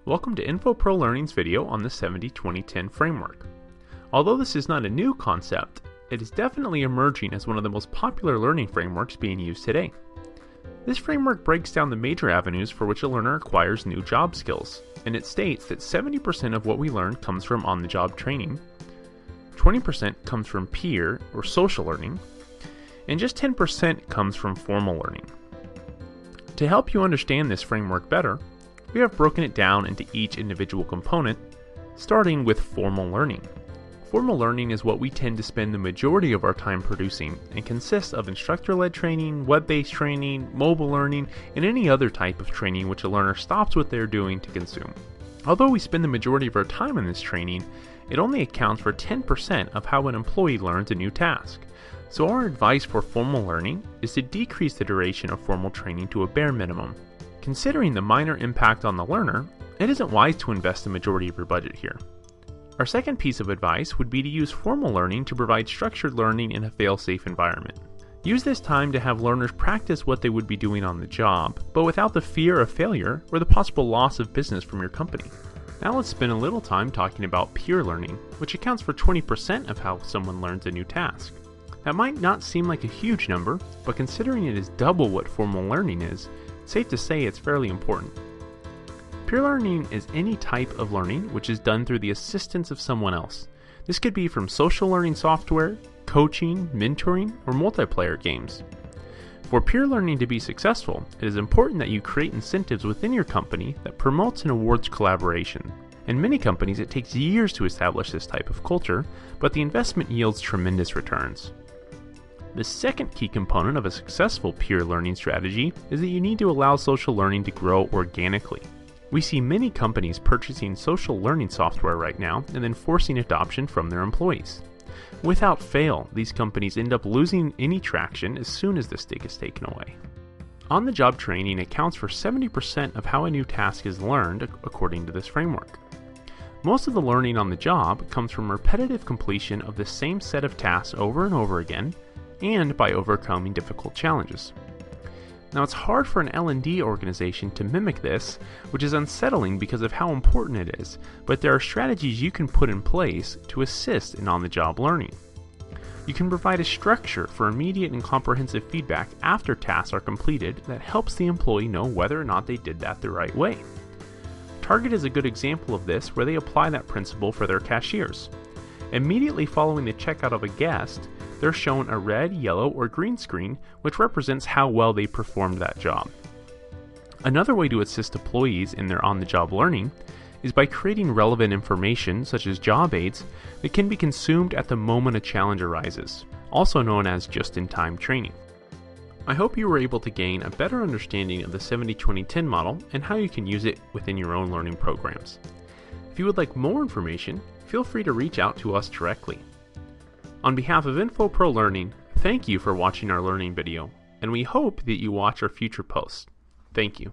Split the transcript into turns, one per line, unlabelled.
Welcome to InfoPro Learning's video on the 70-20-10 framework. Although this is not a new concept, it is definitely emerging as one of the most popular learning frameworks being used today. This framework breaks down the major avenues for which a learner acquires new job skills, and it states that 70% of what we learn comes from on-the-job training, 20% comes from peer or social learning, and just 10% comes from formal learning. To help you understand this framework better, we have broken it down into each individual component, starting with formal learning. Formal learning is what we tend to spend the majority of our time producing and consists of instructor-led training, web-based training, mobile learning, and any other type of training which a learner stops what they're doing to consume. Although we spend the majority of our time in this training, it only accounts for 10% of how an employee learns a new task. So our advice for formal learning is to decrease the duration of formal training to a bare minimum. Considering the minor impact on the learner, it isn't wise to invest the majority of your budget here. Our second piece of advice would be to use formal learning to provide structured learning in a fail-safe environment. Use this time to have learners practice what they would be doing on the job, but without the fear of failure or the possible loss of business from your company. Now let's spend a little time talking about peer learning, which accounts for 20% of how someone learns a new task. That might not seem like a huge number, but considering it is double what formal learning is, it's safe to say it's fairly important. Peer learning is any type of learning which is done through the assistance of someone else. This could be from social learning software, coaching, mentoring, or multiplayer games. For peer learning to be successful, it is important that you create incentives within your company that promotes and awards collaboration. In many companies, it takes years to establish this type of culture, but the investment yields tremendous returns. The second key component of a successful peer learning strategy is that you need to allow social learning to grow organically. We see many companies purchasing social learning software right now and then forcing adoption from their employees. Without fail, these companies end up losing any traction as soon as the stick is taken away. On-the-job training accounts for 70% of how a new task is learned according to this framework. Most of the learning on the job comes from repetitive completion of the same set of tasks over and over again, and by overcoming difficult challenges. Now it's hard for an L&D organization to mimic this, which is unsettling because of how important it is, but there are strategies you can put in place to assist in on-the-job learning. You can provide a structure for immediate and comprehensive feedback after tasks are completed that helps the employee know whether or not they did that the right way. Target is a good example of this where they apply that principle for their cashiers. Immediately following the checkout of a guest, they're shown a red, yellow, or green screen which represents how well they performed that job. Another way to assist employees in their on-the-job learning is by creating relevant information such as job aids that can be consumed at the moment a challenge arises, also known as just-in-time training. I hope you were able to gain a better understanding of the 70-20-10 model and how you can use it within your own learning programs. If you would like more information, feel free to reach out to us directly. On behalf of InfoPro Learning, thank you for watching our learning video, and we hope that you watch our future posts. Thank you.